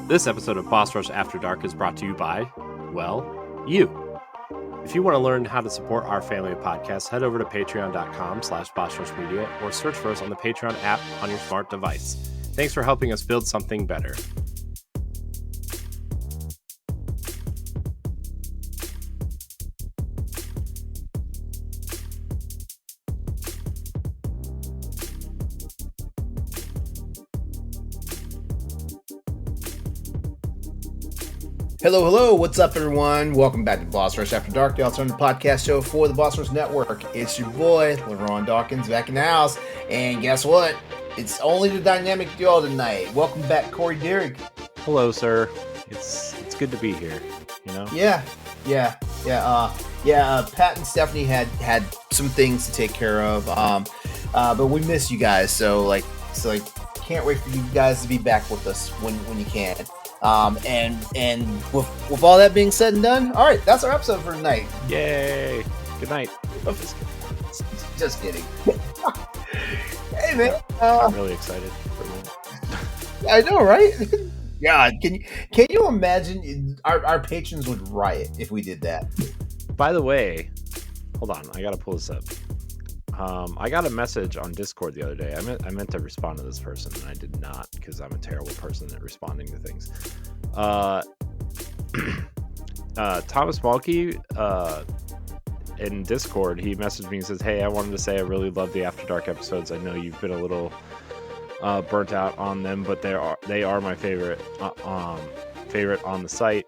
This episode of Boss Rush After Dark is brought to you by, well, you. If you want to learn how to support our family of podcasts, head over to patreon.com/bossrushmedia or search for us on the Patreon app on your smart device. Thanks for helping us build something better. Hello, what's up, everyone? Welcome back to Boss Rush After Dark, the alternative podcast show for the Boss Rush Network. It's your boy, LeRon Dawkins, back in the house. And guess what? It's only the dynamic duo tonight. Welcome back, Corey Derrick. Hello, sir. It's good to be here, you know? Yeah. Pat and Stephanie had some things to take care of, but we miss you guys, so can't wait for you guys to be back with us when you can. And with all that being said and done, all right, that's our episode for tonight. Yay! Good night. Just kidding. Hey man, I'm really excited for a moment. I know, right? God, can you imagine? Our patrons would riot if we did that. By the way, hold on, I gotta pull this up. I got a message on Discord the other day. I meant to respond to this person, and I did not because I'm a terrible person at responding to things. Thomas Malky in Discord, he messaged me and says, "Hey, I wanted to say I really love the After Dark episodes. I know you've been a little burnt out on them, but they are my favorite on the site.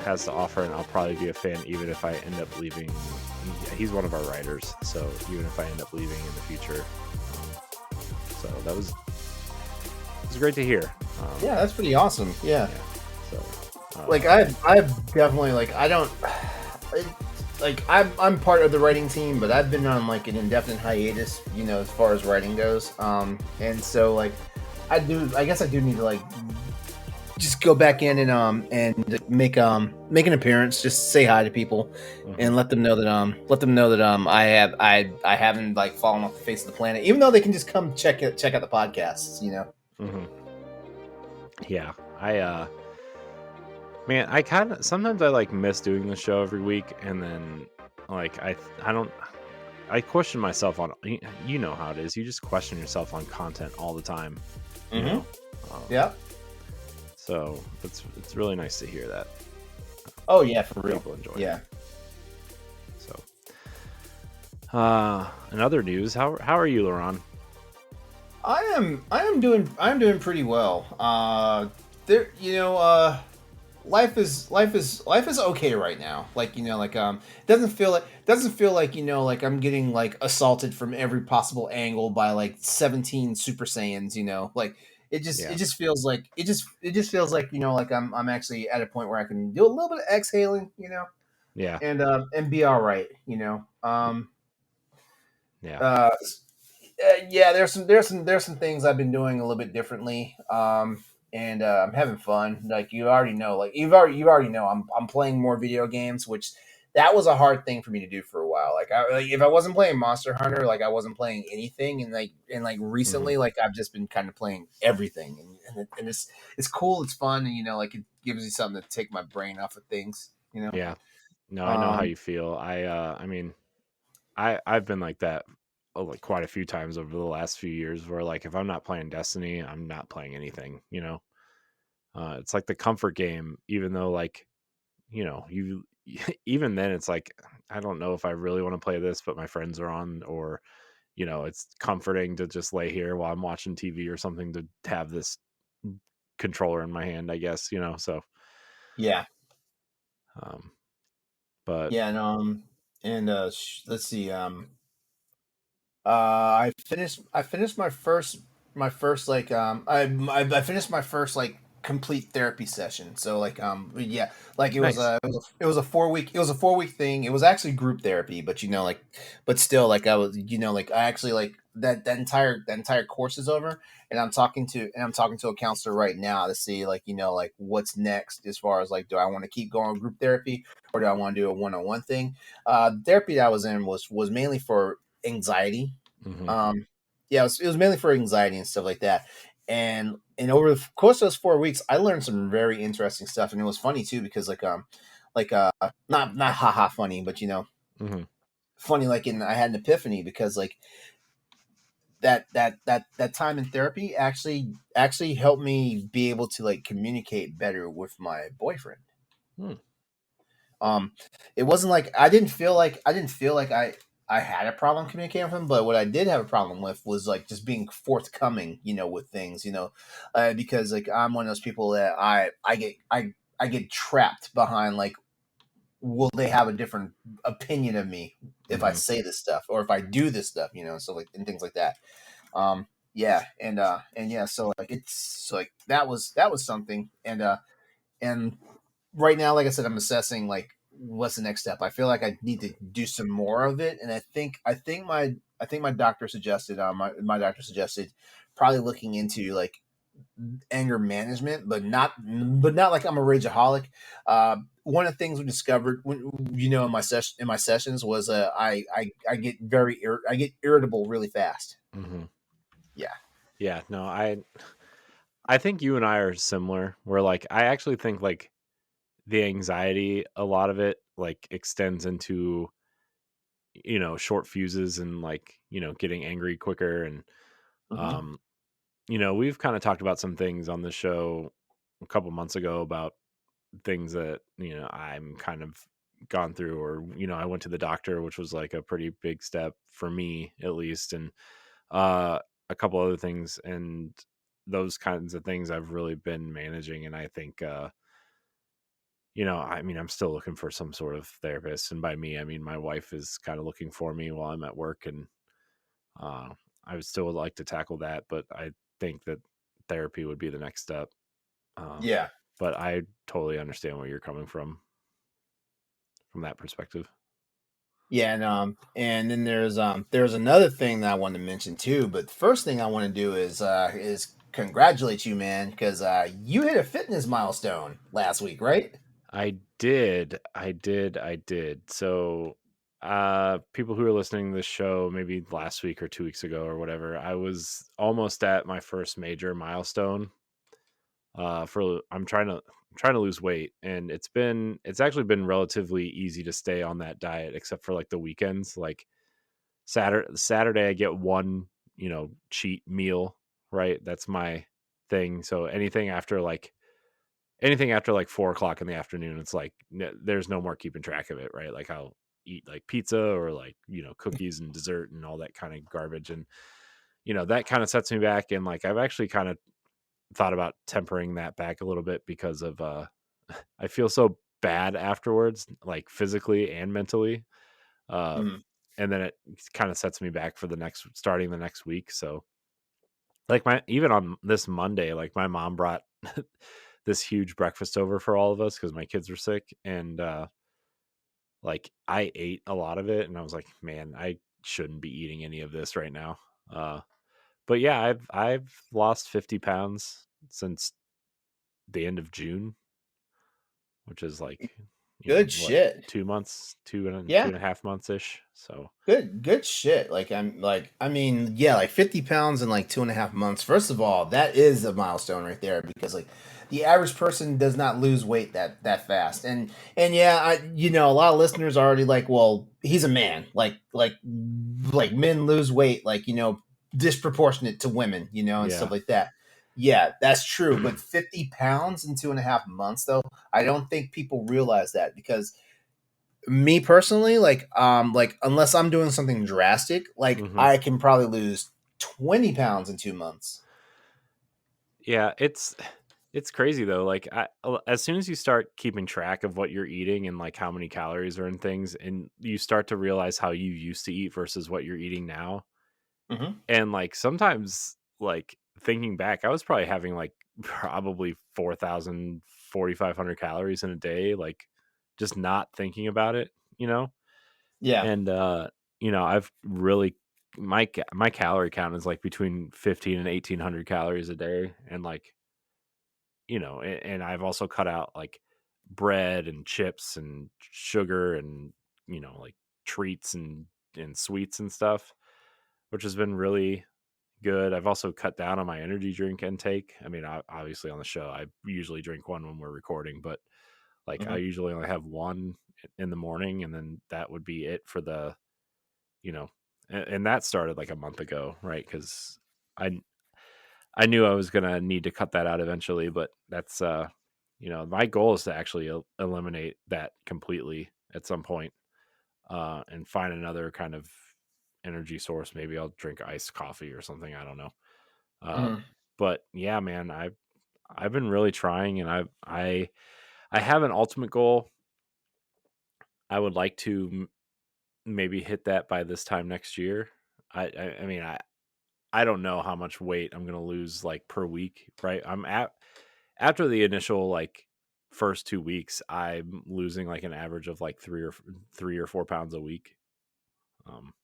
Has to offer, and I'll probably be a fan even if I end up leaving." He's one of our writers, so even if I end up leaving in the future, so that was great to hear. Yeah, that's pretty awesome. Yeah. So, I've definitely I'm part of the writing team, but I've been on like an indefinite hiatus, as far as writing goes. And so I guess I do need to just go back in and make an appearance, just say hi to people, and let them know that I haven't fallen off the face of the planet, even though they can just come check out the podcasts, Yeah, man, I kind of sometimes I miss doing the show every week, and then I question myself on, you know how it is, you just question yourself on content all the time. Yeah. So it's really nice to hear that. Oh yeah, for real. People enjoy. Yeah. It. So, in other news, how are you, LeRon? I am doing pretty well. Life is okay right now. Doesn't feel like I'm getting assaulted from every possible angle by 17 Super Saiyans. It just feels like I'm actually at a point where I can do a little bit of exhaling, Yeah. and be all right, Yeah. There's some things I've been doing a little bit differently, and I'm having fun. You already know, you already know, I'm playing more video games, which that was a hard thing for me to do for a while. If I wasn't playing Monster Hunter, I wasn't playing anything, and recently, I've just been kind of playing everything, and it's cool, it's fun, and it gives you something to take my brain off of things, Yeah. No, I know how you feel. I mean, I've been like that quite a few times over the last few years, where if I'm not playing Destiny, I'm not playing anything. It's like the comfort game, even though you even then it's I don't know if I really want to play this, but my friends are on, or it's comforting to just lay here while I'm watching TV or something, to have this controller in my hand, I guess, so yeah. But yeah, no, and let's see, I finished my first I finished my first complete therapy session. So it nice. was a 4 week thing. It was actually group therapy, but but still, I was, I actually that entire course is over, and I'm talking to a counselor right now to see what's next, as far as do I want to keep going group therapy, or do I want to do a one-on-one thing. Therapy that I was in was mainly for anxiety. Mm-hmm. It was mainly for anxiety and stuff like that. And and over the course of those 4 weeks, I learned some very interesting stuff, and it was funny too because like not haha funny, but Hmm. funny like in I had an epiphany because like that time in therapy actually helped me be able to like communicate better with my boyfriend. Hmm. Um, it wasn't like I didn't feel like I had a problem communicating with him, but what I did have a problem with was like just being forthcoming, with things, because like I'm one of those people that I get trapped behind like, will they have a different opinion of me if I Hmm. say this stuff or if I do this stuff, so like and things like that. Yeah, and yeah, so like it's so like that was something, and right now, like I said, I'm assessing like what's the next step. I feel like I need to do some more of it, and I think my doctor suggested my doctor suggested probably looking into like anger management, but not like I'm a rageaholic. One of the things we discovered when in my sessions was I get I get irritable really fast. Hmm. Yeah. Yeah, no, I think you and I are similar. Where like I actually think like the anxiety, a lot of it like extends into short fuses and like getting angry quicker and Hmm. um we've kind of talked about some things on the show a couple months ago about things that I'm kind of gone through, or I went to the doctor, which was like a pretty big step for me at least, and uh a couple other things, and those kinds of things I've really been managing. And I think I mean, I'm still looking for some sort of therapist, and by me I mean my wife is kind of looking for me while I'm at work, and uh I would still like to tackle that, but I think that therapy would be the next step. uh Yeah. but I totally understand where you're coming from that perspective. Yeah, and then there's another thing that I want to mention too. But the first thing I want to do is congratulate you, man, because you hit a fitness milestone last week, right? I did. So, people who are listening to this show maybe last week or 2 weeks ago or whatever, I was almost at my first major milestone. For I'm trying to lose weight, and it's actually been relatively easy to stay on that diet, except for like the weekends. Like Saturday, I get one, cheat meal, right? That's my thing. So anything after like 4 o'clock in the afternoon, it's like there's no more keeping track of it, right? Like I'll eat like pizza or like cookies and dessert and all that kind of garbage, and that kind of sets me back. And like I've actually kind of thought about tempering that back a little bit because of I feel so bad afterwards, like physically and mentally. Uh, Mhm. and then it kind of sets me back for starting the next week. So like my even on this Monday, like my mom brought this huge breakfast over for all of us because my kids were sick, and like I ate a lot of it, and I was like, man, I shouldn't be eating any of this right now. Uh, but yeah, I've lost 50 pounds since the end of June, which is like Good what, shit. 2 months, two Yeah. and a half months ish. So Good shit. I mean, yeah, like 50 pounds in like 2.5 months. First of all, that is a milestone right there because like the average person does not lose weight that fast. And yeah, a lot of listeners are already like, well, he's a man. Like men lose weight, like, disproportionate to women, and stuff yeah. like that. Yeah, that's true. But 50 pounds in 2.5 months, though, I don't think people realize that because me personally, like unless I'm doing something drastic, like Hmm. I can probably lose 20 pounds in 2 months. Yeah, it's crazy though. Like as soon as you start keeping track of what you're eating and like how many calories are in things, and you start to realize how you used to eat versus what you're eating now. Hmm. And like sometimes, like thinking back, I was probably having like probably 4,000, 4,500 calories in a day, like just not thinking about it. Yeah. And I've really my calorie count is like between 15 and 1,800 calories a day, and like and I've also cut out like bread and chips and sugar and like treats and sweets and stuff, which has been really good. I've also cut down on my energy drink intake. I mean, obviously on the show, I usually drink one when we're recording, but like I Mhm. usually only have one in the morning, and then that would be it for the, you know, and that started like a month ago, right? Because I I knew I was gonna need to cut that out eventually, but that's my goal is to actually eliminate that completely at some point, and find another kind of energy source. Maybe I'll drink iced coffee or something. I don't know. Uh, Mhm. but yeah, man, I've been really trying, and I have an ultimate goal. I would like to maybe hit that by this time next year. I mean, I don't know how much weight I'm gonna lose like per week, right? I'm at After the initial like first 2 weeks, I'm losing like an average of like 3 or 4 pounds a week. Um,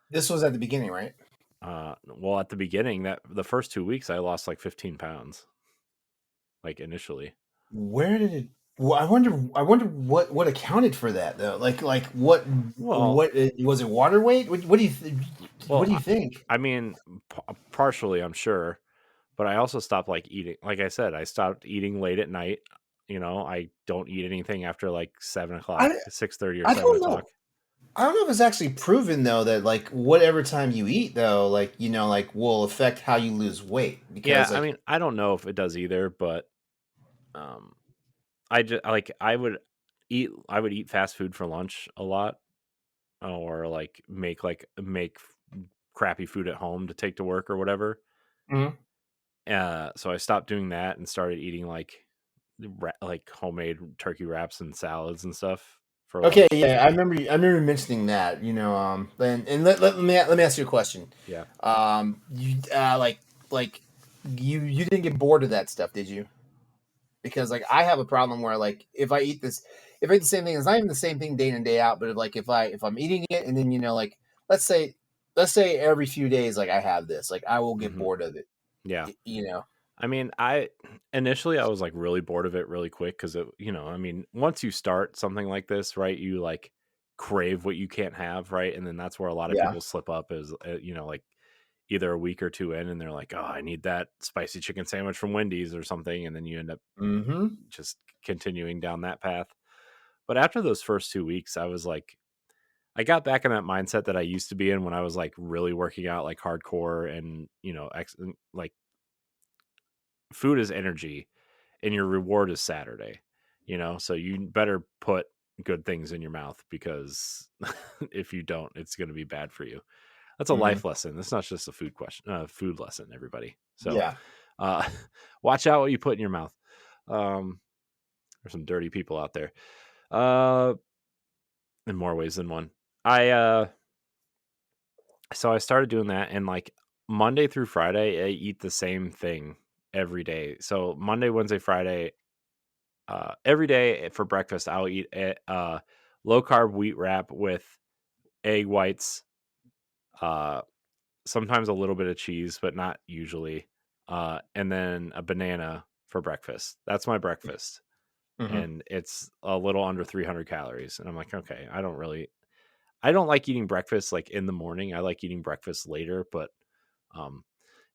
This was at the beginning, right? well, at the beginning, that the first 2 weeks, I lost like 15 pounds, like initially. Where did it? Well, I wonder what accounted for that though. Like Well, what was it? Water weight? What do you what well, do you think? I mean, partially, I'm sure, but I also stopped like eating. Like I said, I stopped eating late at night. I don't eat anything after like 7 o'clock, I 6:30 or I seven don't know. o'clock. I don't know if it's actually proven though that like whatever time you eat though, like like will affect how you lose weight Yeah, because I like mean, I don't know if it does either, but um, I just like I would eat fast food for lunch a lot, or like make crappy food at home to take to work or whatever. Mhm. So I stopped doing that and started eating like homemade turkey wraps and salads and stuff for Okay, lunch. yeah, I remember mentioning that, and let me ask you a question. Yeah. You like you didn't get bored of that stuff, did you? Because like I have a problem where like if I eat the same thing, it's not even the same thing day in and day out, but like if I'm eating it and then like let's say let's say every few days like I have this, like I will get hmm bored of it, Yeah. you know. I mean, I initially I was like really bored of it really quick because I mean, once you start something like this, right, you like crave what you can't have, right, and then that's where a lot of Yeah. people slip up is, like either a week or two in, and they're like, oh, I need that spicy chicken sandwich from Wendy's or something, and then you end up Mm-hmm. just continuing down that path. But after those first 2 weeks, I was like, I got back in that mindset that I used to be in when I was like really working out like hardcore, and like food is energy and your reward is Saturday, so you better put good things in your mouth because if you don't, it's going to be bad for you. That's a Mm-hmm. life lesson. It's not just a food lesson, everybody. So, Yeah. uh, watch out what you put in your mouth. Um, there's some dirty people out there, uh, in more ways than one. I, so I started doing that, and like Monday through Friday, I eat the same thing every day. So Monday, Wednesday, Friday, every day for breakfast, I'll eat a low carb wheat wrap with egg whites, uh, sometimes a little bit of cheese, but not usually, and then a banana for breakfast. That's my breakfast, Mm-hmm. and it's a little under 300 calories. And I'm like, okay, I don't like eating breakfast like in the morning. I like eating breakfast later, but um,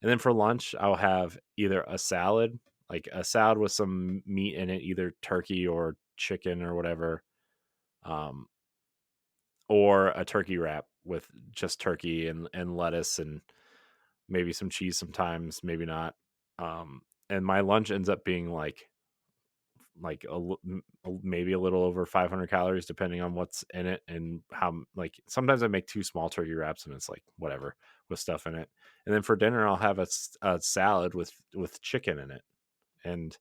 and then for lunch, I'll have either a salad, like a salad with some meat in it, either turkey or chicken or whatever, um, or a turkey wrap with just turkey and lettuce and maybe some cheese sometimes, maybe not. And my lunch ends up being like maybe a little over 500 calories depending on what's in it and how, like, sometimes I make two small turkey wraps and it's like whatever with stuff in it. And then for dinner I'll have a salad with chicken in it, and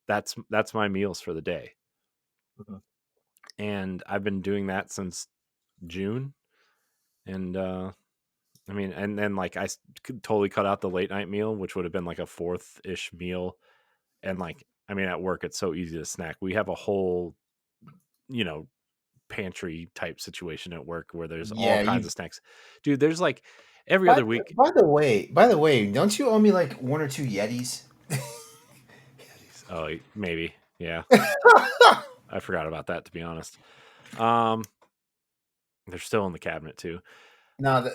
that's my meals for the day. Mm-hmm. And I've been doing that since June. And I mean, and then like could totally cut out the late night meal, which would have been like a fourth ish meal. And like, I mean, at work it's so easy to snack. We have a whole, you know pantry type situation at work where there's all Yeah, kinds you of snacks. Dude, there's like every other week. by the way, don't you owe me like one or two Yetis? Oh, maybe. Yeah. I forgot about that, to be honest. Um they're still in the cabinet too. No,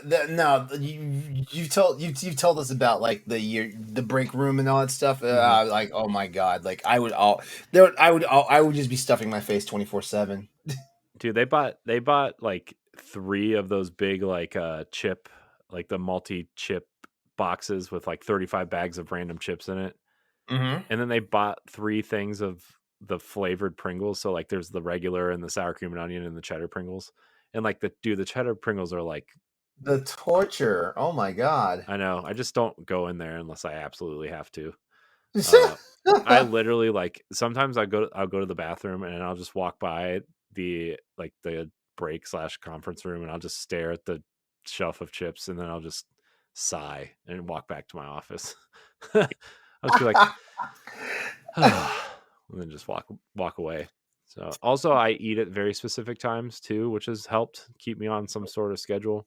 you've told us about like the break room and all that stuff. Hmm. Like, oh my god, like I would just be stuffing my face 24/7. Dude, they bought like three of those big like chip, like the multi chip boxes with like 35 bags of random chips in it. Mm-hmm. And then they bought three things of the flavored Pringles. So like there's the regular and the sour cream and onion and the cheddar Pringles. And like the cheddar Pringles are like, The torture. Oh my god. I know, I just don't go in there unless I absolutely have to. Uh I literally like sometimes I'll go to the bathroom and I'll just walk by the break slash conference room and I'll just stare at the shelf of chips and then I'll just sigh and walk back to my office. I'll just be like, and then just walk away. So also I eat at very specific times too, which has helped keep me on some sort of schedule.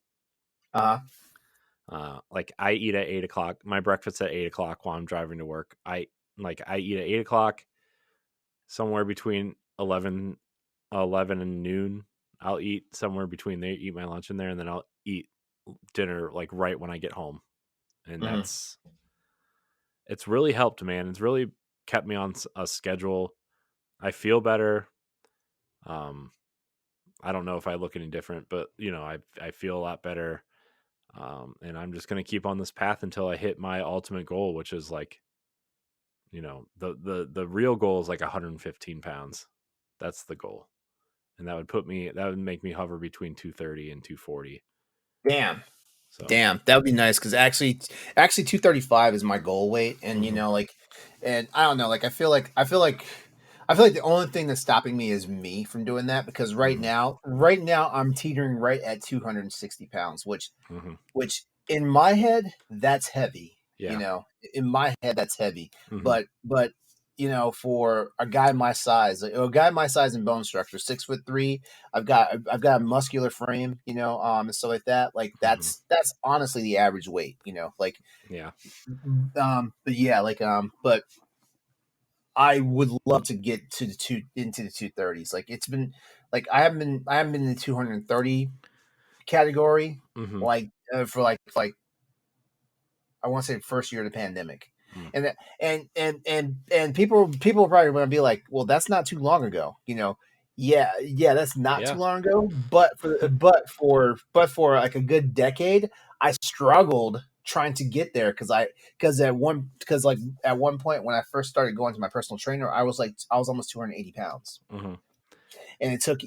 uh, Like I eat at 8 o'clock. My breakfast's at 8 o'clock while I'm driving to work. I eat at 8 o'clock, somewhere between 11 and noon. I'll eat somewhere between there, eat my lunch in there, and then I'll eat dinner like right when I get home. And mhm. it's really helped, man. It's really kept me on a schedule. I feel better. Um, I don't know if I look any different, but I feel a lot better. And I'm just gonna keep on this path until I hit my ultimate goal, which is like, the real goal is like 115 pounds. That's the goal, and that would make me hover between 230 and 240. Damn. So, Damn, that would be nice because actually 235 is my goal weight, and mhm, and I don't know, like I feel like the only thing that's stopping me is me from doing that because mhm, right now I'm teetering right at 260 pounds, mhm, which in my head that's heavy. yeah, In my head that's heavy, mhm, but for a guy my size, like, a guy my size and bone structure, 6'3", I've got a muscular frame, and stuff like that. Like mhm, that's honestly the average weight, like yeah, but yeah, but I would love to get to the two into the 230s. Like it's been like I haven't been in the 230 category mhm, for I want to say first year of the pandemic. mm, And people are probably going to be like, well, that's not too long ago, Yeah, that's not too yeah, long ago. But for like a good decade, I struggled trying to get there because like at one point when I first started going to my personal trainer, I was almost 280 pounds, mhm, and it took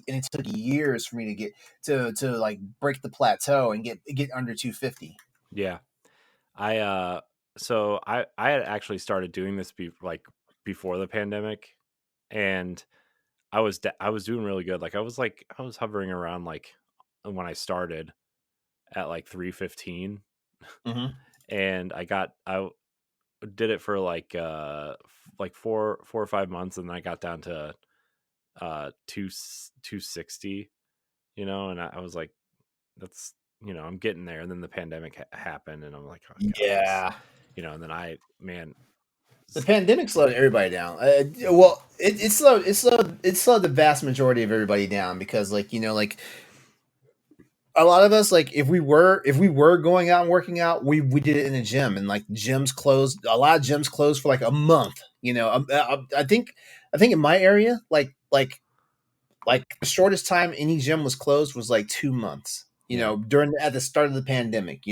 years for me to get to like break the plateau and get under 250. yeah. I so I had actually started doing this before the pandemic, and I was doing really good. Like I was hovering around like when I started at like 315, Mm-hmm. and I did it for like like 4 or 5 months, and then I got down to 260, and I was like, that's, I'm getting there. And then the pandemic happened, and I'm like, oh god, Yeah. and then man, The s- pandemic slowed everybody down. mhm, Well, it slowed the vast majority of everybody down because, like a lot of us, like if we were going out and working out, we did it in a gym, and like gyms closed. A lot of gyms closed for like a month. I think in my area, like the shortest time any gym was closed was like 2 months. yeah, During at the start of the pandemic.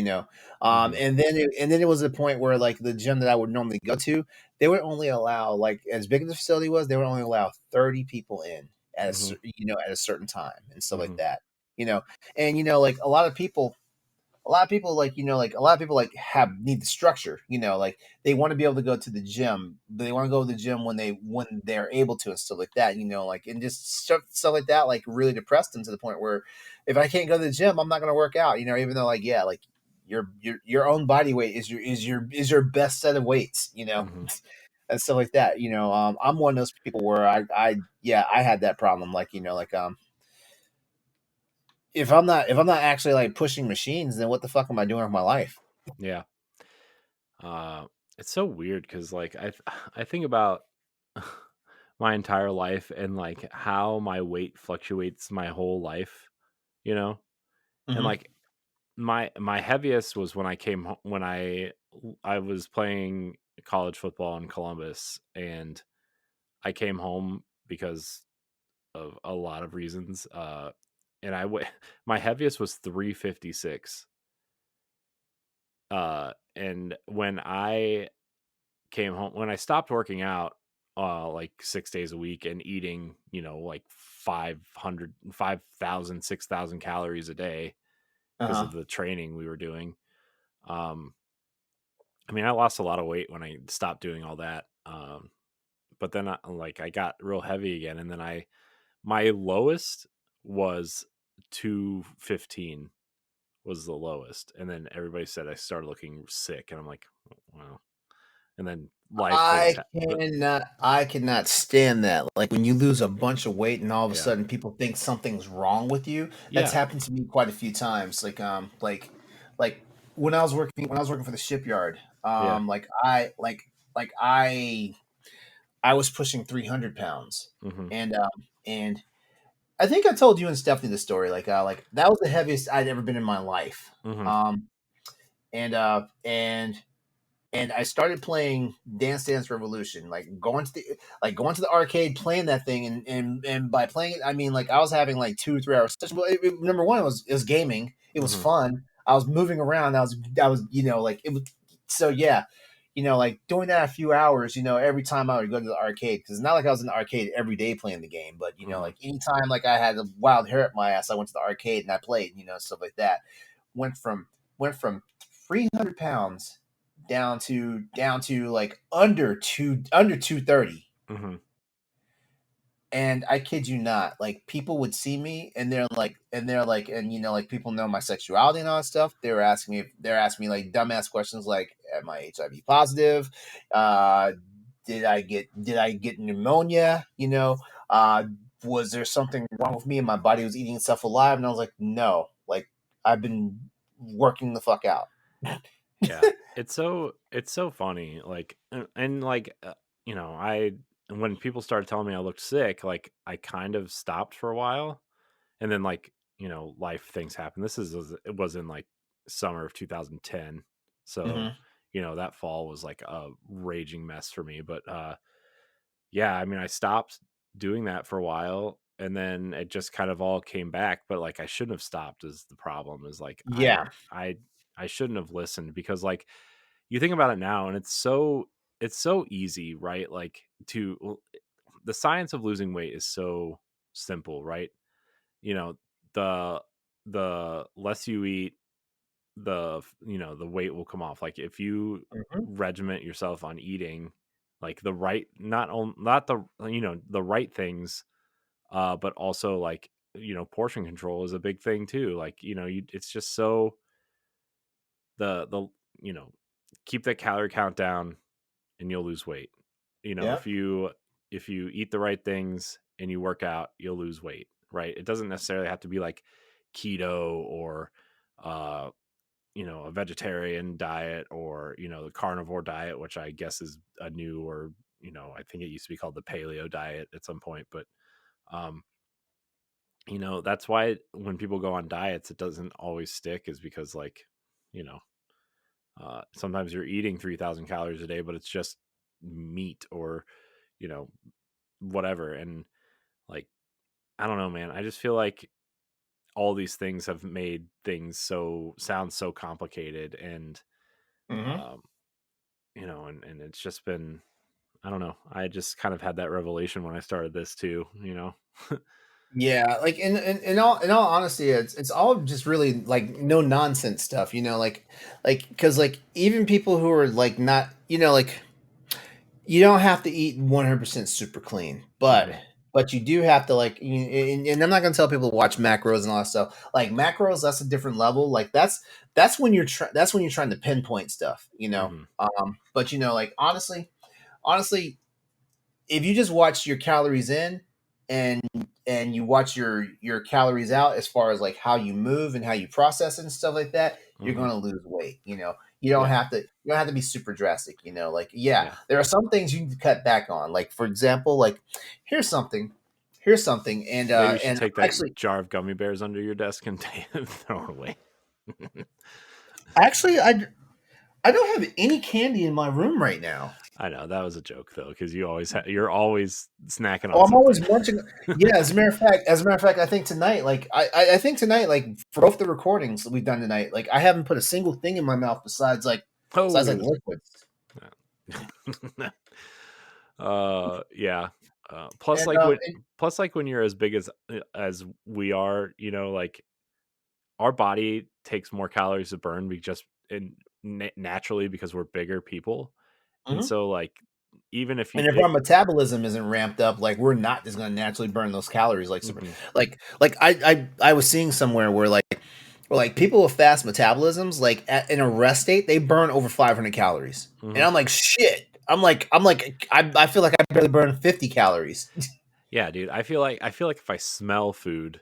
hmm, And then it was a point where like the gym that I would normally go to, they would only allow, like, as big as the facility was, they would only allow 30 people in hmm, at a certain time and stuff like hmm, that. You know, and like a lot of people like have need the structure, like they want to be able to go to the gym. They want to go to the gym when they're able to and stuff like that, like, and just stuff like that, like really depressed them to the point where if I can't go to the gym, I'm not going to work out, even though, like, yeah, like your own body weight is your best set of weights, hmm, and stuff like that. I'm one of those people where I had that problem, like, if I'm not actually like pushing machines, then what the fuck am I doing with my life? yeah. It's so weird because like I think about my entire life and like how my weight fluctuates my whole life, you know, and Hmm. like my heaviest was when I came when I was playing college football in Columbus, and I came home because of a lot of reasons. And my heaviest was 356. And when I came home, when I stopped working out, like 6 days a week and eating, like 500, 5,000, 6,000 calories a day because Uh-huh. of the training we were doing. Um, I mean, I lost a lot of weight when I stopped doing all that. But then I got real heavy again. And then my lowest was 215 was the lowest. And then everybody said I started looking sick. And I'm like, wow. And then life things. I cannot stand that. Like when you lose a bunch of weight and all of a Yeah. sudden people think something's wrong with you. That's Yeah. happened to me quite a few times. Like when I was working for the shipyard, Yeah. I was pushing 300 pounds, Hmm. and I think I told you and Stephanie the story. Like that was the heaviest I'd ever been in my life. Hmm. Um, and uh, and and I started playing Dance Dance Revolution, going to the arcade, playing that thing, and by playing it, I mean like I was having like 2 or 3 hours. Number one, it was gaming. It was Hmm. fun. I was moving around. I was like it was. So yeah, like doing that a few hours. Every time I would go to the arcade, because it's not like I was in the arcade every day playing the game, but Hmm. like anytime like I had a wild hair up my ass, I went to the arcade and I played. Stuff like that. Went from went from 300 pounds down to like under 230. Hmm. And I kid you not, like people would see me and like people know my sexuality and all that stuff. They're asking me like dumbass questions like, am I HIV positive? uh did I get pneumonia? uh was there something wrong with me and my body was eating itself alive? And I was like, no, like I've been working the fuck out. Yeah. It's so funny. Like, and like, I, when people started telling me I looked sick, like I kind of stopped for a while. And then like, life things happen. It was in like summer of 2010. So, Hmm. that fall was like a raging mess for me. But yeah, I mean, I stopped doing that for a while, and then it just kind of all came back. But like I shouldn't have stopped is the problem, is like Yeah. I shouldn't have listened, because like you think about it now, and it's so easy, right? Like the science of losing weight is so simple, right? You know, the the less you eat, the weight will come off. Like if you Mhm. regiment yourself on eating like the right, not the, the right things, but also like, portion control is a big thing too. Like, it's just so the you know keep that calorie count down and you'll lose weight. Yeah. If you eat the right things and you work out, you'll lose weight, right? It doesn't necessarily have to be like keto or uh a vegetarian diet, or the carnivore diet, which I guess is a new, or I think it used to be called the paleo diet at some point. But um that's why when people go on diets it doesn't always stick, is because like you know sometimes you're eating 3,000 calories a day, but it's just meat or you know whatever. And like, I don't know, man, I just feel like all these things have made things sound so complicated. And Mhm. um and it's just been, I don't know, I just kind of had that revelation when I started this too. Yeah, like in all honesty, it's all just really like no nonsense stuff, like because like even people who are like not, like you don't have to eat 100% super clean, but Hmm. you do have to like, and I'm not gonna tell people to watch macros and all that stuff. Like macros, that's a different level. Like that's when that's when you're trying to pinpoint stuff, Hmm. But like honestly, if you just watch your calories in and you watch your calories out as far as like how you move and how you process it and stuff like that, you're Hmm. going to lose weight. You don't Yeah. have to be super drastic. Like, yeah, Yeah. there are some things you can cut back on. Like for example, like here's something here's something, Maybe you should and take that actually jar of gummy bears under your desk and throw it away. Actually, I don't have any candy in my room right now. I know that was a joke though, because you're always snacking Oh, on I'm always something. munching. Yeah, as a matter of fact, I think tonight, like I think tonight, like for both the recordings that we've done tonight, like I haven't put a single thing in my mouth besides like Oh, liquids. yeah. Plus, And like when you're as big as we are, like our body takes more calories to burn just in naturally because we're bigger people, and mhm. so like even if you And if our metabolism isn't ramped up, like we're not just going to naturally burn those calories like super. Mhm, I was seeing somewhere where people with fast metabolisms, in a rest state, they burn over 500 calories, and mhm. I'm like, shit. I feel like I barely burn 50 calories. Yeah, dude. I feel like if I smell food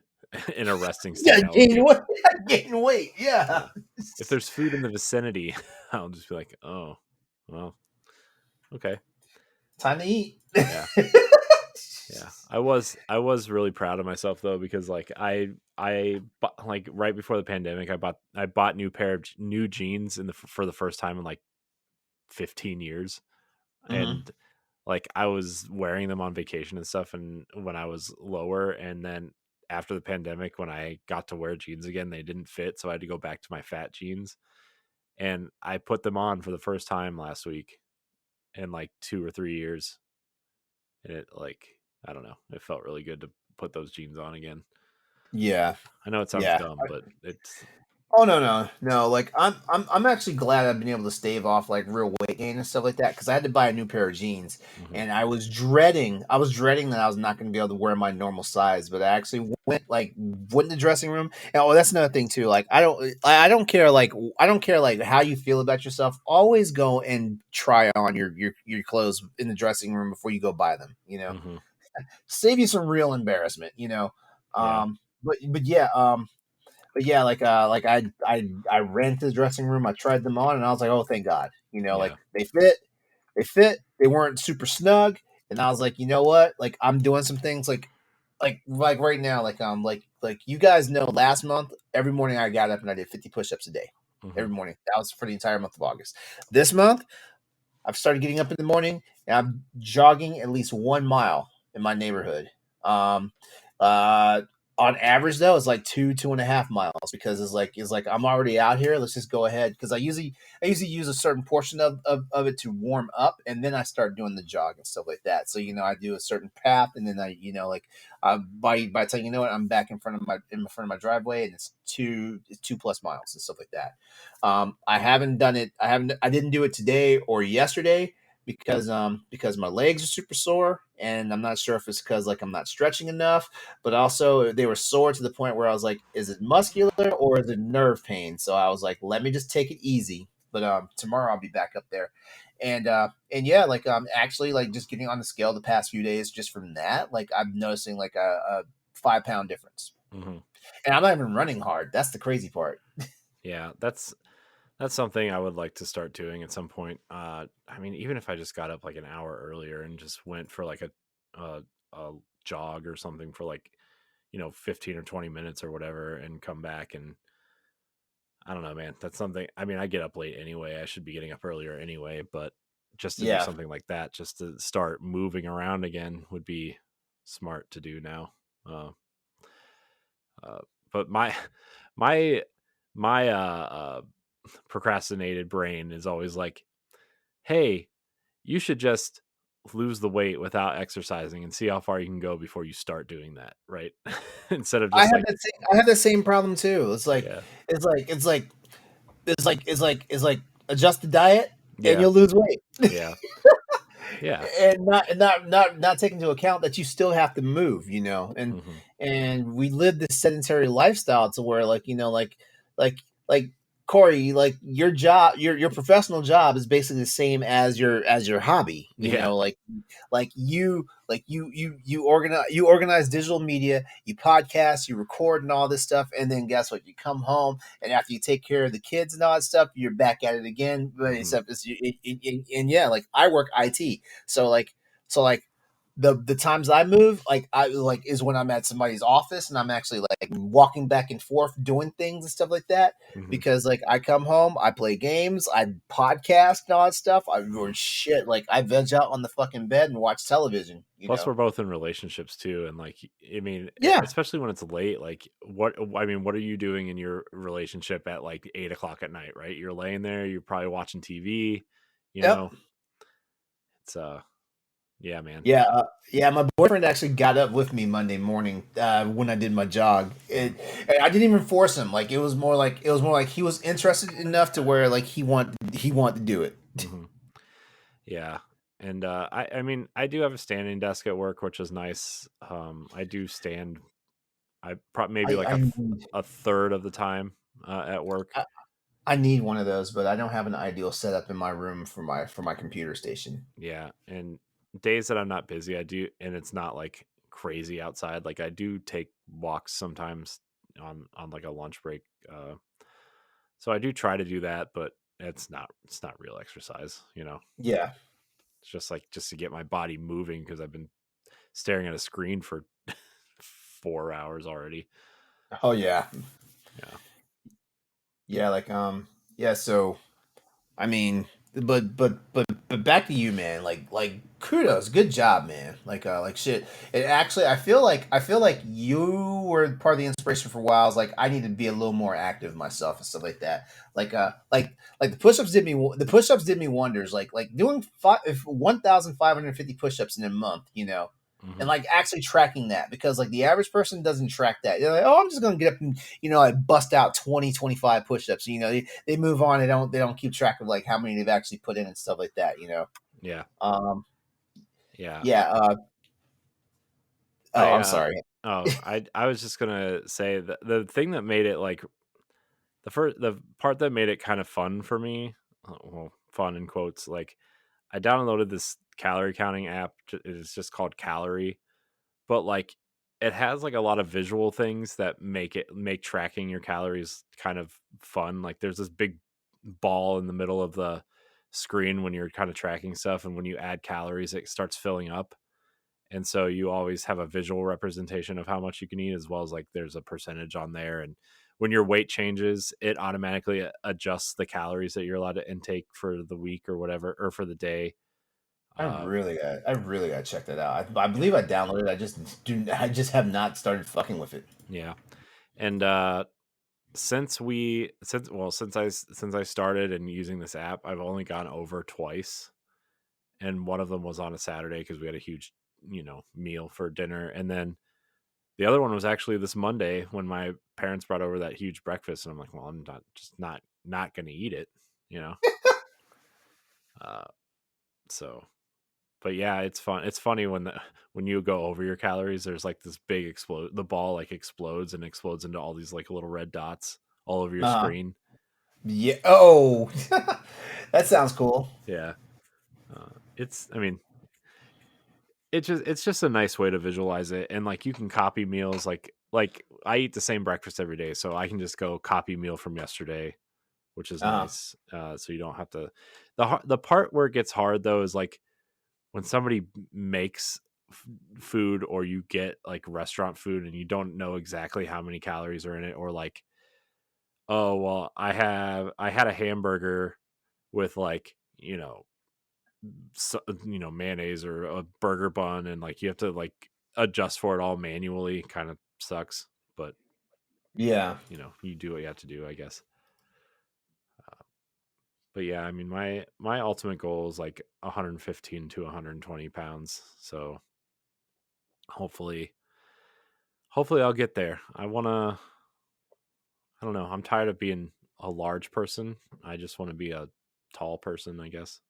in a resting Yeah, state, I will get. gain weight. Yeah. Yeah. If there's food in the vicinity, I'll just be like, oh, well, okay. Time to eat. Yeah. Yeah. I was really proud of myself though, because like like right before the pandemic, I bought new jeans for the first time in like 15 years. Hmm. And like I was wearing them on vacation and stuff and when I was lower, and then after the pandemic when I got to wear jeans again, they didn't fit, so I had to go back to my fat jeans, and I put them on for the first time last week in like 2 or 3 years, and it like I don't know, it felt really good to put those jeans on again. Yeah. I know it sounds Yeah. dumb, but it's Oh no. Like I'm actually glad I've been able to stave off like real weight gain and stuff like that because I had to buy a new pair of jeans mhm, and I was dreading that I was not going to be able to wear my normal size, but I actually went in the dressing room. And, oh, that's another thing too. Like I don't care like how you feel about yourself. Always go and try on your clothes in the dressing room before you go buy them. mhm, Save you some real embarrassment. yeah, Um, but yeah, I ran to the dressing room, I tried them on, and I was like, oh, thank God. yeah, They weren't super snug, and I was like, you know what? Like I'm doing some things like right now, like you guys know, last month every morning I got up and I did 50 push-ups a day mhm, every morning. That was for the entire month of August. This month I've started getting up in the morning and I'm jogging at least 1 mile in my neighborhood. Um, uh, on average though, it's like 2.5 miles because it's like I'm already out here. Let's just go ahead because I usually use a certain portion of it to warm up and then I start doing the jog and stuff like that. So I do a certain path and then by the time I'm back in front of my driveway and it's 2+ miles and stuff like that. I haven't done it. I didn't do it today or yesterday because my legs are super sore, and I'm not sure if it's because like I'm not stretching enough, but also they were sore to the point where I was like, is it muscular or is it nerve pain? So I was like, let me just take it easy. But tomorrow I'll be back up there, and yeah, like actually like just getting on the scale the past few days, just from that, like I'm noticing like a 5 pound difference, mhm. and I'm not even running hard. That's the crazy part. Yeah, that's something I would like to start doing at some point. I mean, even if I just got up like an hour earlier and just went for like a jog or something for like 15 or 20 minutes or whatever, and come back, and I don't know, man. That's something. I mean, I get up late anyway. I should be getting up earlier anyway, but just to do Yeah. something like that, just to start moving around again, would be smart to do now. Uh, uh, but my my procrastinated brain is always like, hey, you should just lose the weight without exercising and see how far you can go before you start doing that, right? Instead of just like, I have the same problem too. yeah, It's like it's like it's like adjust the diet and yeah, you'll lose weight. yeah, yeah, And not take into account that you still have to move, hmm, and we live this sedentary lifestyle to where like like Corey, like your professional job is basically the same as your hobby, yeah, you organize digital media, you podcast, you record and all this stuff, and then guess what? You come home and after you take care of the kids and all that stuff, you're back at it again. But hmm, except and yeah, like I work IT, so like the times I move, like I like is when I'm at somebody's office and I'm actually like walking back and forth doing things and stuff like that. Hmm. Because like I come home, I play games, I podcast and all that stuff. I or shit, like I veg out on the fucking bed and watch television. You Plus, know? we're both in relationships too, and like, I mean, Yeah. especially when it's late. Like, I mean, what are you doing in your relationship at like 8 o'clock at night? Right? You're laying there. You're probably watching TV. You Yep. know, it's yeah, man. Yeah, yeah. My boyfriend actually got up with me Monday morning when I did my jog. And I didn't even force him. Like it was more like he was interested enough to where like he wanted to do it. Hmm. Yeah. And I mean, I do have a standing desk at work, which is nice. I do stand. Maybe like I a third of the time at work. I I need one of those, but I don't have an ideal setup in my room for my computer station. Yeah, and days that I'm not busy, I do, and it's not like crazy outside. Like I do take walks sometimes on like a lunch break. So I do try to do that, but it's not real exercise. Yeah. It's just like just to get my body moving because I've been staring at a screen for 4 hours already. Oh yeah. Yeah. Yeah. Like yeah. So I mean, but back to you, man. Like kudos, good job, man. Like shit. It actually, I feel like you were part of the inspiration for a while. I was like, I need to be a little more active myself and stuff like that. Like the push-ups did me wonders. Like doing 1,550 push-ups in a month, you know. And Hmm. like actually tracking that because like the average person doesn't track that. They're like, oh, I'm just gonna get up and like bust out 20, 25 push-ups. They move on. They don't keep track of like how many they've actually put in and stuff like that. Yeah. Um, Yeah. yeah. Oh, I I'm sorry. I was just gonna say that the thing that made it like the part that made it kind of fun for me, well, fun in quotes, like I downloaded this calorie counting app. It's just called Calorie, but like it has like a lot of visual things that make tracking your calories kind of fun. Like there's this big ball in the middle of the screen when you're kind of tracking stuff, and when you add calories, it starts filling up. And so you always have a visual representation of how much you can eat, as well as like there's a percentage on there. And when your weight changes, it automatically adjusts the calories that you're allowed to intake for the week or whatever, or for the day. uh I really got to check that out. I yeah. believe I downloaded. I just have not started fucking with it. Yeah. And since I started and using this app, I've only gone over twice, and one of them was on a Saturday because we had a huge meal for dinner, and then the other one was actually this Monday when my parents brought over that huge breakfast, and I'm like, well, I'm not going to eat it, you know. Uh, so, but yeah, it's fun. It's funny when you go over your calories, there's like this big explode. The ball like explodes and explodes into all these like little red dots all over your Uh, screen. yeah. Oh, that sounds cool. Yeah, I mean, it's just a nice way to visualize it, and like you can copy meals. Like I eat the same breakfast every day, so I can just go copy meal from yesterday, which is Uh, nice. So you don't have to. The part where it gets hard though is like when somebody makes food, or you get like restaurant food and you don't know exactly how many calories are in it, or like, oh well, I had a hamburger with like mayonnaise or a burger bun, and like you have to like adjust for it all manually. Kind of sucks, but yeah. you do what you have to do, I guess. But yeah, I mean, my ultimate goal is like 115 to 120 pounds. So hopefully, I'll get there. I don't know. I'm tired of being a large person. I just want to be a tall person, I guess.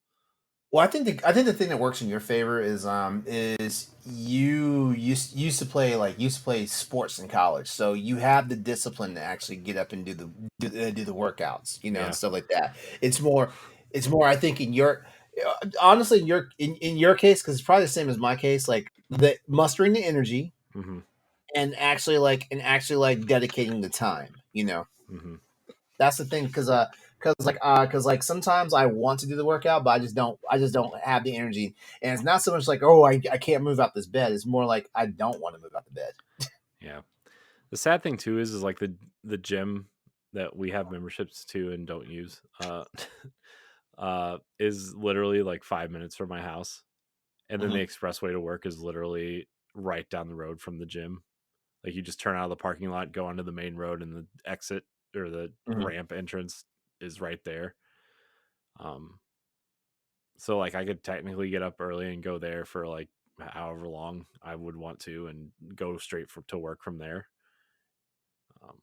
Well, I think the thing that works in your favor is you used to play sports in college, so you have the discipline to actually get up and do the workouts, and Yeah. stuff like that. It's more I think in your honestly in your case because it's probably the same as my case, like the mustering the energy Hmm. and actually like dedicating the time. Hmm. That's the thing, because because sometimes I want to do the workout, but I just don't have the energy. And it's not so much like, oh, I can't move out this bed. It's more like I don't want to move out the bed. Yeah. The sad thing too is like the gym that we have memberships to and don't use is literally like 5 minutes from my house, and then the Mhm. expressway to work is literally right down the road from the gym. Like you just turn out of the parking lot, go onto the main road, and the exit or the Mhm. ramp entrance is right there. Um, so like I could technically get up early and go there for like however long I would want to, and go straight to work from there. Um,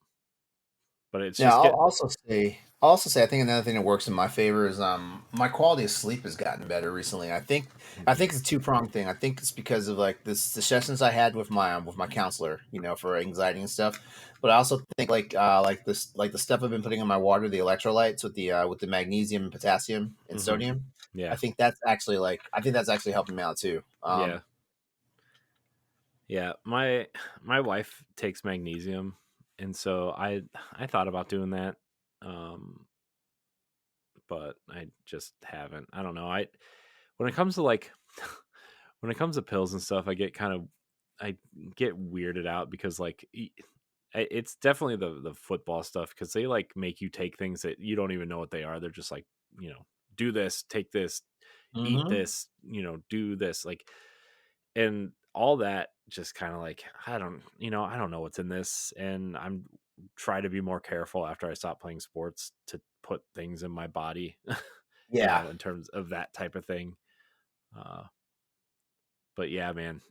but it's Now, just I'll get. also say I think another thing that works in my favor is my quality of sleep has gotten better recently. I think it's a two-pronged thing. I think it's because of like this the sessions I had with my counselor, for anxiety and stuff. But I also think like the stuff I've been putting in my water, the electrolytes with the magnesium and potassium and Mhm. sodium. I Yeah, think that's actually helping me out too. yeah, yeah. My wife takes magnesium, and so I thought about doing that, um, but I just haven't. I don't know. I when it comes to like when it comes to pills and stuff, I get weirded out because like it's definitely the football stuff because they like make you take things that you don't even know what they are. They're just like, do this, take this, eat Hmm. this, do this, like, and all that just kind of like I don't know what's in this, and I'm try to be more careful after I stop playing sports to put things in my body, Yeah. in terms of that type of thing. Uh, but yeah, man,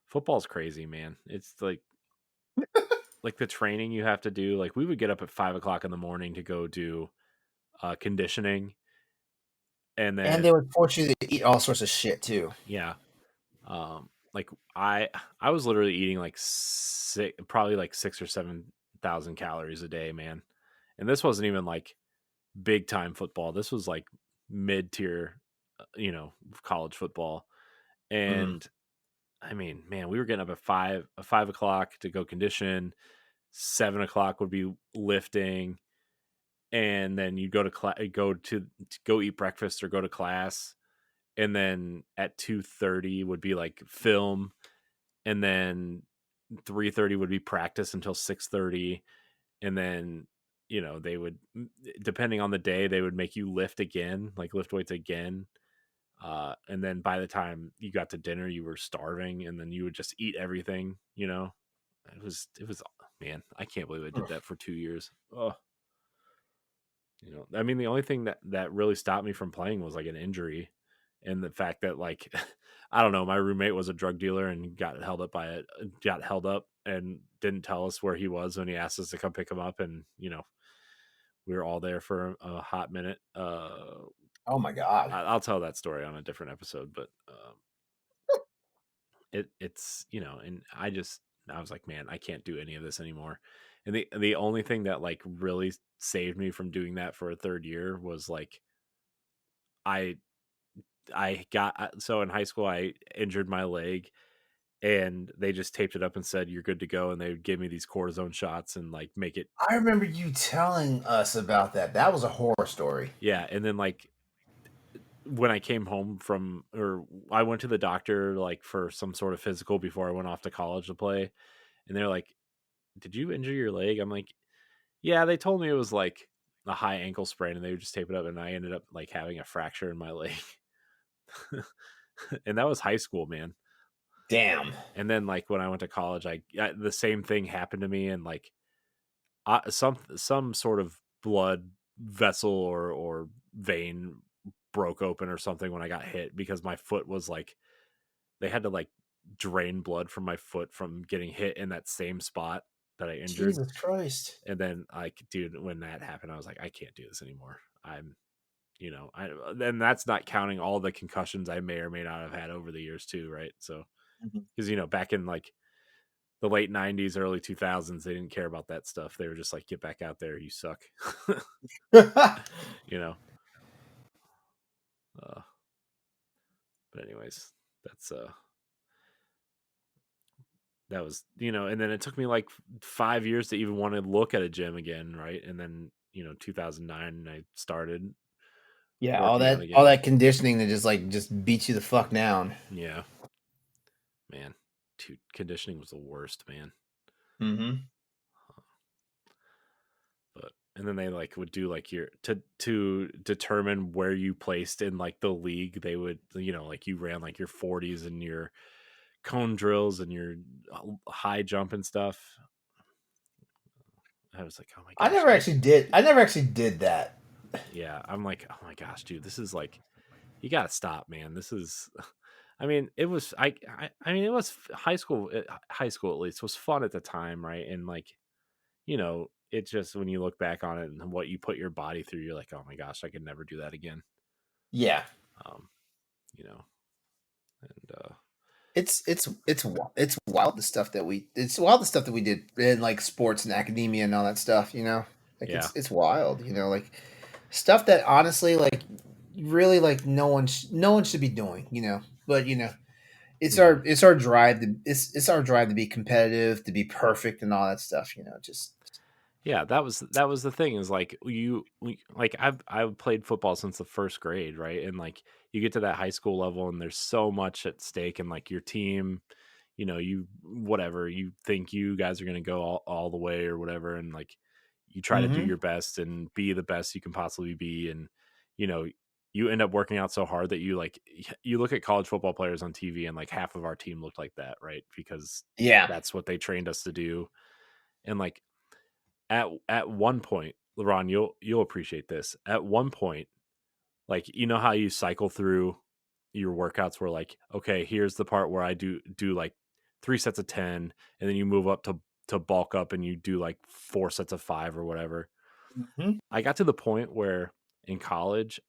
football's crazy, man. It's like the training you have to do. Like we would get up at 5 o'clock in the morning to go do conditioning, and And then they would force you to eat all sorts of shit too. yeah, like I was literally eating like probably like 6 or 7 thousand calories a day, man. And this wasn't even like big time football. This was like mid tier, college football. Mhm. And I mean, man, we were getting up at 5 o'clock to go condition. 7 o'clock would be lifting, and then you go to go eat breakfast or go to class, and then at 2:30 would be like film, and then 3:30 would be practice until 6:30, and then they would, depending on the day, they would make you lift again, like lift weights again, and then by the time you got to dinner you were starving, and then you would just eat everything. It was man, I can't believe I did that for 2 years. Oh, I mean, the only thing that really stopped me from playing was like an injury, and the fact that like I don't know, my roommate was a drug dealer and got held up and didn't tell us where he was when he asked us to come pick him up, and we were all there for a hot minute. Oh my god. I'll tell that story on a different episode, but it's and I was like, man, I can't do any of this anymore. And the only thing that like really saved me from doing that for a third year was like I I got so in high school I injured my leg, and they just taped it up and said you're good to go, and they would give me these cortisone shots and like make it. I remember you telling us about that. That was a horror story. Yeah, and then like when I came home from, or I went to the doctor like for some sort of physical before I went off to college to play, and they're like, "Did you injure your leg?" I'm like, "Yeah." They told me it was like a high ankle sprain, and they would just tape it up, and I ended up like having a fracture in my leg. And that was high school, man. Damn. And then like when I went to college, the same thing happened to me, and like some sort of blood vessel or vein broke open or something when I got hit, because my foot was like, they had to like drain blood from my foot from getting hit in that same spot that I injured. Jesus Christ. And then like, dude, when that happened, I was like, I can't do this anymore. I'm, I then that's not counting all the concussions I may or may not have had over the years too, right? So Mhm. because back in like the late 90s, early 2000s, they didn't care about that stuff. They were just like, get back out there, you suck. you know uh, but anyways, that's that was, and then it took me like 5 years to even want to look at a gym again, right? And then 2009, and I started Yeah, working out all again. that conditioning that just beats you the fuck down. Yeah, man, dude, conditioning was the worst, man. Mm-hmm. But and then they like would do like your to determine where you placed in like the league. They would like you ran like your 40s and your cone drills and your high jump and stuff. I was like, oh my I gosh, never actually did. I never actually did that. yeah. I'm like, oh my gosh, dude, this is like, you gotta stop, man. This is, I mean, it was, I mean, it was high school at least was fun at the time, right? And like, it just when you look back on it and what you put your body through, you're like, oh my gosh, I could never do that again. Yeah, Um, you know, and it's wild the stuff that we did in like sports and academia and all that stuff. Like yeah, it's wild. Like stuff that honestly like really like no one should be doing. But it's mhm. our drive to it's our drive to be competitive, to be perfect, and all that stuff. Just Yeah, that was the thing is like like I've played football since the first grade, right? And like you get to that high school level and there's so much at stake and like your team, you whatever, you think you guys are gonna go all the way or whatever, and like you try to do mm-hmm. your best and be the best you can possibly be. And you know, you end up working out so hard that you like you look at college football players on TV and like half of our team looked like that, right? Because Yeah. that's what they trained us to do. And like at one point, LeBron, you'll appreciate this. At one point, like how you cycle through your workouts where like, okay, here's the part where I do like 3 sets of 10, and then you move up to bulk up and you do like 4 sets of 5 or whatever. Mm-hmm. I got to the point where in college,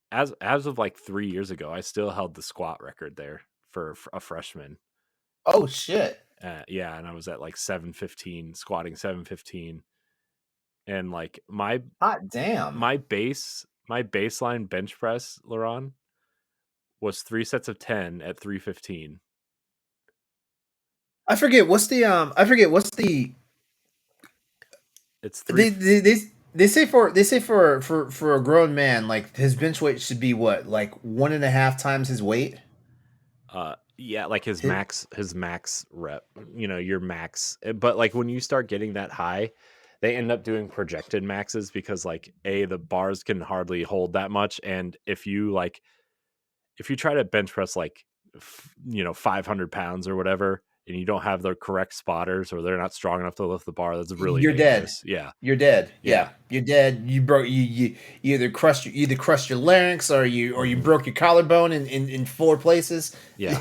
as of like 3 years ago, I still held the squat record there for a freshman. Oh shit! Yeah, and I was at like 715, squatting 715, and like my Hot damn! my baseline bench press, Laron, was 3 sets of 10 at 315. I forget what's the It's three. they say for a grown man like his bench weight should be what like 1.5 times his weight. Yeah, like His, his max rep. Your max. But like when you start getting that high, they end up doing projected maxes because like the bars can hardly hold that much, and if you try to bench press like 500 pounds or whatever, and you don't have the correct spotters or they're not strong enough to lift the bar, that's really you're dead. dangerous. Yeah, You're dead. yeah. Yeah, you're dead. You either crushed your larynx or you Mhm. broke your collarbone in 4 places. Yeah.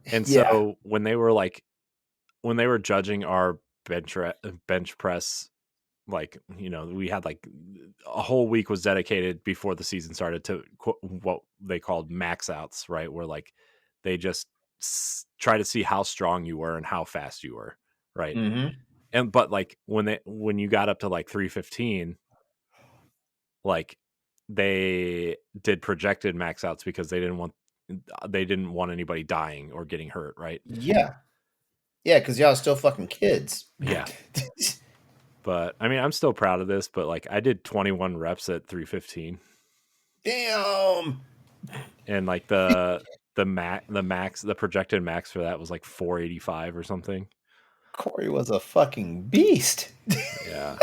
And Yeah. so when they were judging our bench press, like we had like a whole week was dedicated before the season started to what they called max outs, right? Where like they just try to see how strong you were and how fast you were, right? Mm-hmm. And but like when you got up to like 315, like they did projected max outs because they didn't want anybody dying or getting hurt, right? Yeah. Yeah, because y'all still fucking kids. Yeah. But I mean, I'm still proud of this, but like I did 21 reps at 315, Damn. and like the projected max for that was like 485 or something. Corey was a fucking beast. Yeah.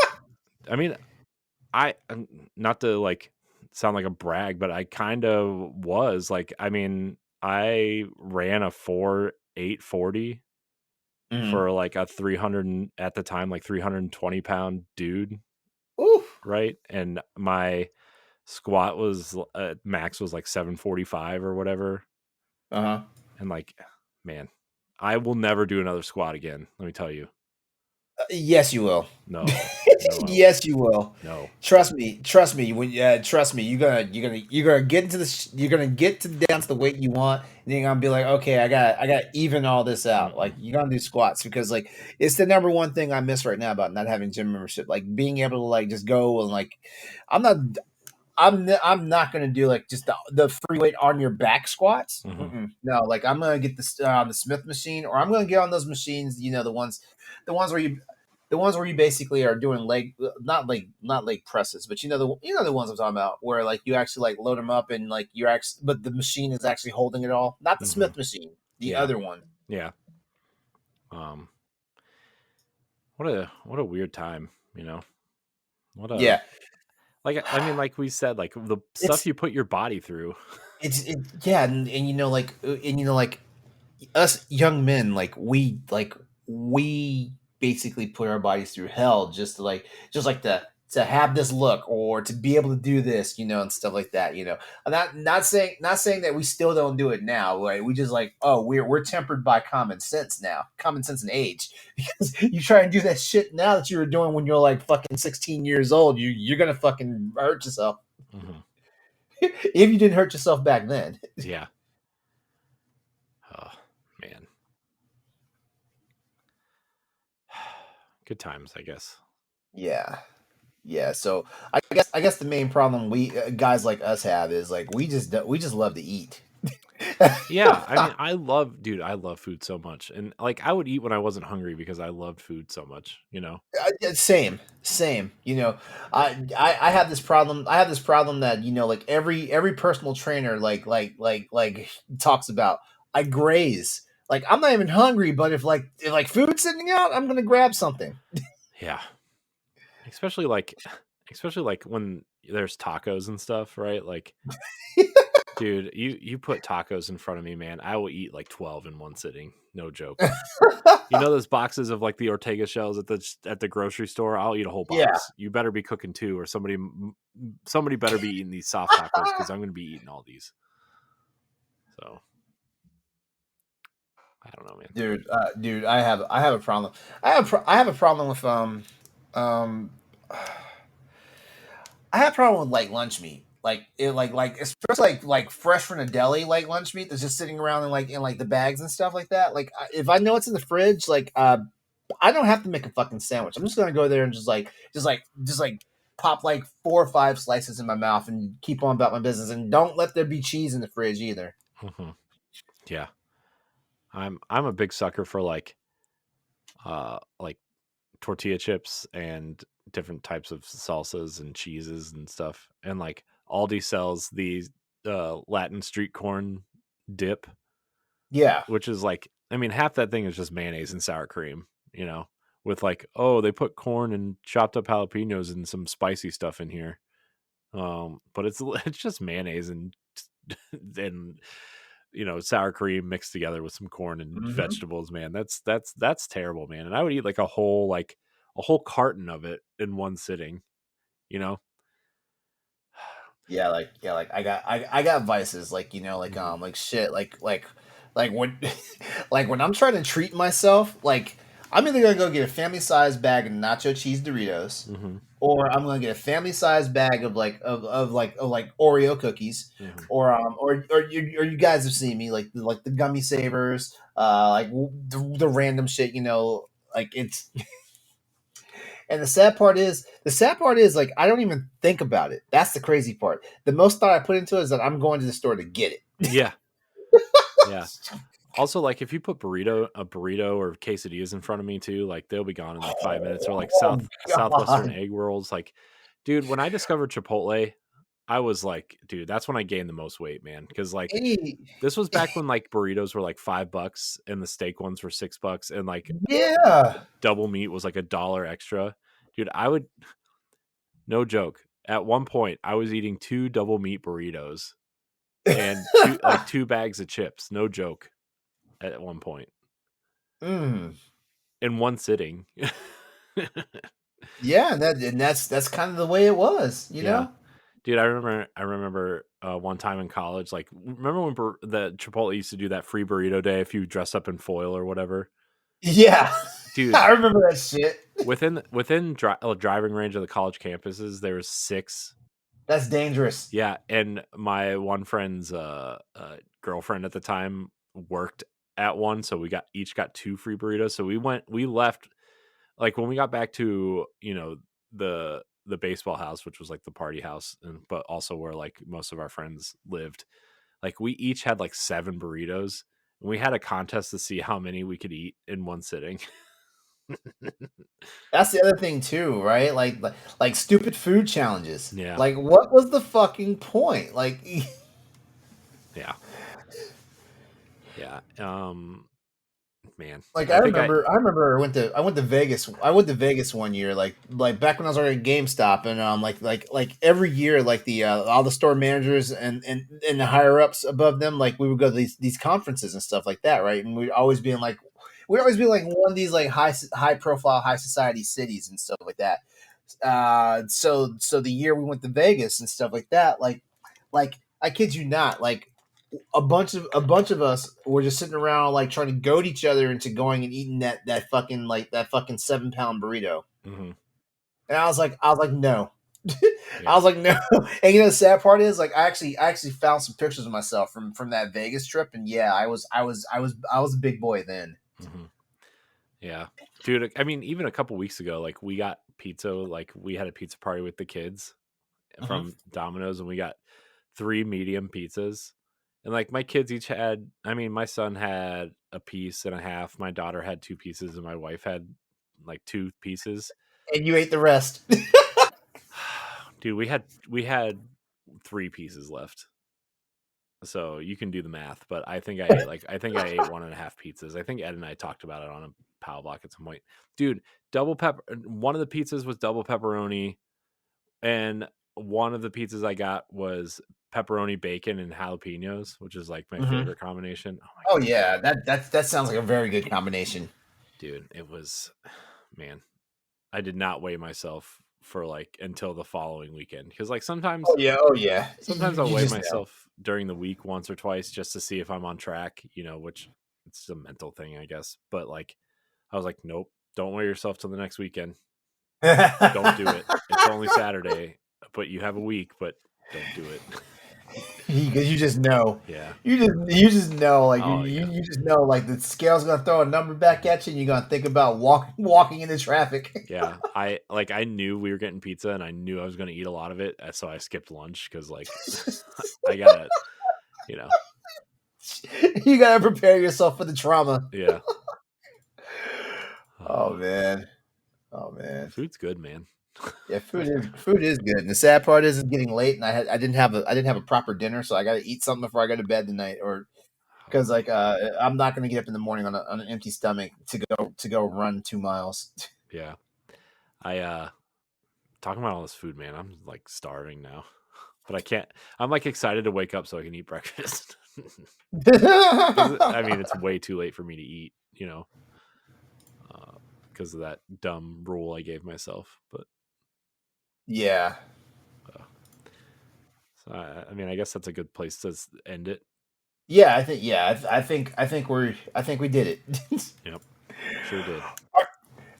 I mean, I not to like sound like a brag, but I kind of was like, I mean, I ran a 4.840 Mm. for like a at the time like 320-pound dude, Oof. right? And my squat was max was like 745 or whatever. Uh-huh. And like, man, I will never do another squat again, let me tell you. Yes, you will. No, no, Yes, you will. no. Trust me. Trust me. Trust me. You're gonna get into this. You're gonna get down to the weight you want, and you're gonna be like, okay, I got to even all this out. Like Mm-mm. you're gonna do squats because like it's the number one thing I miss right now about not having gym membership. Like being able to like just go and like, I'm not. I'm not gonna do like just the free weight on your back squats. Mm-hmm. No, like I'm gonna get the Smith machine, or I'm gonna get on those machines. The ones where you the ones where you basically are doing leg, not leg presses, but the ones I'm talking about, where like you actually like load them up and like you're actually, but the machine is actually holding it all, not the Hmm. Smith machine, the Yeah. other one. Yeah. Um, what a weird time, you know. What a Yeah, like I mean, like we said, like the stuff it's you put your body through. yeah, and like us young men, we basically put our bodies through hell just like to have this look or to be able to do this, and stuff like that. I'm not saying that we still don't do it now, right? We just like, oh, we're tempered by common sense and age, because you try and do that shit now that you were doing when you're like fucking 16 years old, you're gonna fucking hurt yourself Hmm. if you didn't hurt yourself back then. Yeah. Oh man, good times, I guess. Yeah. Yeah, so I guess the main problem we guys like us have is like we just love to eat. Yeah, I mean, I love food so much, and like I would eat when I wasn't hungry because I loved food so much. You know. Same. I have this problem. I have this problem that like every personal trainer like talks about. I graze. Like I'm not even hungry, but if food's sitting out, I'm gonna grab something. Yeah, especially like, especially like when there's tacos and stuff, right? Like, dude, you put tacos in front of me, man, I will eat like 12 in one sitting. No joke. You know those boxes of like the Ortega shells at the grocery store? I'll eat a whole Yeah. box. You better be cooking two, or somebody better be eating these soft tacos because I'm going to be eating all these. So I don't know, man. Dude, I have a problem. I have a problem with um I have a problem with like lunch meat. Like especially like fresh from the deli like lunch meat that's just sitting around in like the bags and stuff like that. Like if I know it's in the fridge, I don't have to make a fucking sandwich. I'm just gonna go there and just like pop like 4 or 5 slices in my mouth and keep on about my business. And don't let there be cheese in the fridge either. Hmm. Yeah, I'm a big sucker for like tortilla chips and different types of salsas and cheeses and stuff. And like Aldi sells the Latin street corn dip, Yeah. which is like, I mean, half that thing is just mayonnaise and sour cream, you know, with like, oh, they put corn and chopped up jalapenos and some spicy stuff in here. But it's it's just mayonnaise and and sour cream mixed together with some corn and Hmm. vegetables, man. That's terrible, man. And I would eat like a whole carton of it in one sitting, you know. Yeah, like I got vices, Hmm. like shit, like when like when I'm trying to treat myself, like I'm either gonna go get a family sized bag of nacho cheese Doritos, Hmm. or I'm gonna get a family sized bag of Oreo cookies, Hmm. or you guys have seen me like the gummy savers, the random shit, like it's. And the sad part is like I don't even think about it. That's the crazy part. The most thought I put into it is that I'm going to the store to get it. Yeah, yeah. Also, like if you put a burrito or quesadillas in front of me too, like they'll be gone in like 5 minutes. Or like Oh Southwestern God. egg rolls. Like, dude, when I discovered Chipotle, I was like, dude, that's when I gained the most weight, man. Because like Hey, this was back when like burritos were like $5 and the steak ones were $6, and like yeah. double meat was like $1 extra. Dude, I would, no joke. At one point, I was eating two double meat burritos and two bags of chips. No joke. At one point, Mm. in one sitting. Yeah, and that's kind of the way it was. Yeah, dude, I remember one time in college. Like, remember when the Chipotle used to do that free burrito day if you dressed up in foil or whatever, Yeah. dude. I remember that shit. Within driving range of the college campuses, there was six. That's dangerous. Yeah, and my one friend's girlfriend at the time worked at one, so we each got two free burritos. So we left like when we got back to the baseball house, which was like the party house, but also where like most of our friends lived. Like we each had like 7 burritos, and we had a contest to see how many we could eat in one sitting. That's the other thing too, right? Like stupid food challenges. Yeah. Like, what was the fucking point? Like, Yeah. Yeah. Man, like I think I. I remember I went to Vegas. I went to Vegas one year, like back when I was already at GameStop, and like every year, like the all the store managers and the higher ups above them, like we would go to these conferences and stuff like that, right? And we'd always be like one of these like high profile, high society cities and stuff like that. So the year we went to Vegas and stuff like that, like I kid you not, like a bunch of us were just sitting around like trying to goad each other into going and eating that fucking 7 pound burrito. Mhm. And I was like, no. I Yeah. was like, no. And you know the sad part is like I actually found some pictures of myself from that Vegas trip, and yeah, I was a big boy then. Mhm. Yeah. Dude, I mean, even a couple weeks ago, like we got pizza, like we had a pizza party with the kids Mhm. from Domino's, and we got 3 medium pizzas. And like my kids each had, I mean, my son had a piece and a half, my daughter had 2 pieces, and my wife had like 2 pieces. And you ate the rest. Dude, we had 3 pieces left. So you can do the math, but I think I ate 1.5 pizzas. I think Ed and I talked about it on a Pow Block at some point. Dude, double pepper. One of the pizzas was double pepperoni, and one of the pizzas I got was pepperoni, bacon, and jalapenos, which is like my Mhm. favorite combination. Oh my Oh god, yeah, that sounds like a very good combination. dude, it was, man. I did not weigh myself for like until the following weekend because like Oh yeah, oh yeah. sometimes I'll You weigh just know. myself during the week once or twice just to see if I'm on track, which it's a mental thing, I guess. But like, I was like, nope, don't weigh yourself till the next weekend. Don't do it. It's only Saturday, but you have a week, but don't do it. Because you just know, Yeah. you just know, like Oh yeah. you just know, like the scale's gonna throw a number back at you, and you're gonna think about walking into traffic. Yeah. I knew we were getting pizza and I knew I was going to eat a lot of it. So I skipped lunch because like I gotta, you know, You gotta prepare yourself for the trauma. yeah. Oh man, oh man. Food's good, man. Yeah, food is good. And the sad part is it's getting late, and I didn't have a proper dinner, so I got to eat something before I go to bed tonight, or because like I'm not gonna get up in the morning on an empty stomach to go run 2 miles. Yeah. I talking about all this food, man. I'm like starving now. But I can't. I'm like excited to wake up so I can eat breakfast. 'Cause, I mean, it's way too late for me to eat, because of that dumb rule I gave myself. But Yeah, uh, so I mean, I guess that's a good place to end it. yeah. I think we did it. Yep, sure did.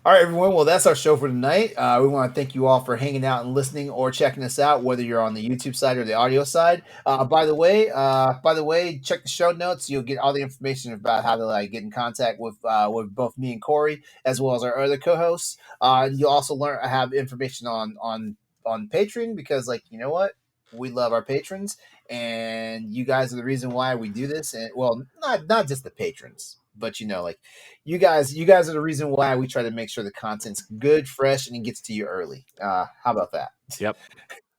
All right, everyone. Well, that's our show for tonight. We want to thank you all for hanging out and listening or checking us out, whether you're on the YouTube side or the audio side. By the way, check the show notes. You'll get all the information about how to like get in contact with both me and Corey, as well as our other co-hosts. You'll also have information on Patreon because, like, you know what, we love our patrons, and you guys are the reason why we do this. And well, not just the patrons, but like you guys are the reason why we try to make sure the content's good, fresh, and it gets to you early. How about that? Yep,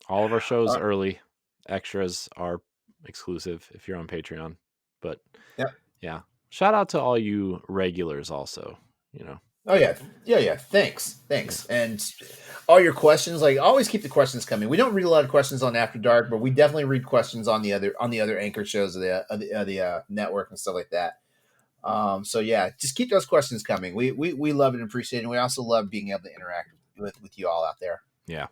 all of our shows Uh, early. Extras are exclusive if you're on Patreon. But yep. yeah, shout out to all you regulars also. Oh yeah, yeah. Thanks, Yeah, and all your questions. Like always, keep the questions coming. We don't read a lot of questions on After Dark, but we definitely read questions on the other anchor shows of the network and stuff like that. So yeah, just keep those questions coming. We love it and appreciate it. And we also love being able to interact with you all out there. yeah.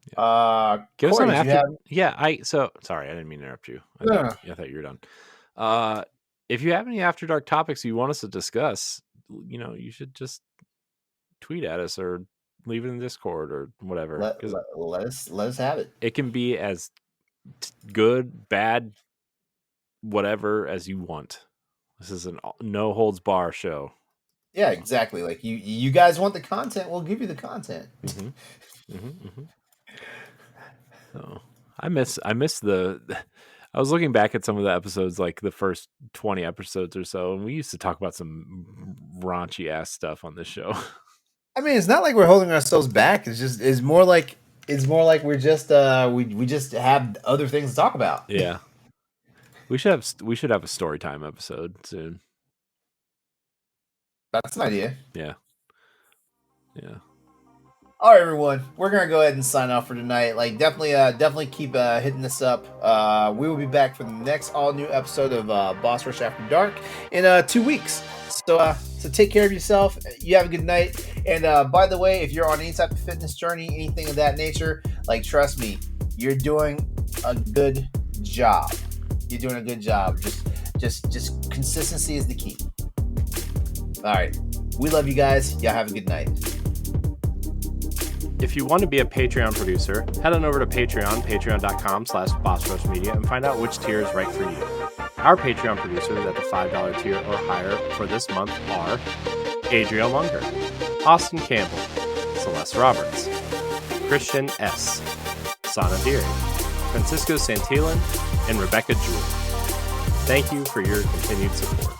Give us Corey, some did you after. have? Yeah, so sorry, I didn't mean to interrupt you. No. I thought you were done. If you have any after dark topics you want us to discuss, you should just tweet at us or leave it in Discord or whatever, because Let us have it. it can be as good, bad, whatever as you want. This is an no holds bar show. Yeah, exactly. Like you guys want the content, we'll give you the content. Mm-hmm. Mm-hmm, mm-hmm. So I miss the I was looking back at some of the episodes, like the first 20 episodes or so, and we used to talk about some raunchy ass stuff on this show. I mean, it's not like we're holding ourselves back. It's more like we're just we just have other things to talk about. Yeah. We should have a story time episode soon. That's an idea. Yeah. Yeah. All right, everyone. We're gonna go ahead and sign off for tonight. Like, definitely keep hitting this up. We will be back for the next all new episode of Boss Rush After Dark in 2 weeks. So take care of yourself. You have a good night. And by the way, if you're on any type of fitness journey, anything of that nature, like, trust me, you're doing a good job. You're doing a good job. Just consistency is the key. All right. We love you guys. Y'all have a good night. If you want to be a Patreon producer, head on over to Patreon, patreon.com/BossRushMedia, and find out which tier is right for you. Our Patreon producers at the $5 tier or higher for this month are Adriel Munger, Austin Campbell, Celeste Roberts, Christian S., Sana Deary, Francisco Santillan, and Rebecca Jewell. Thank you for your continued support.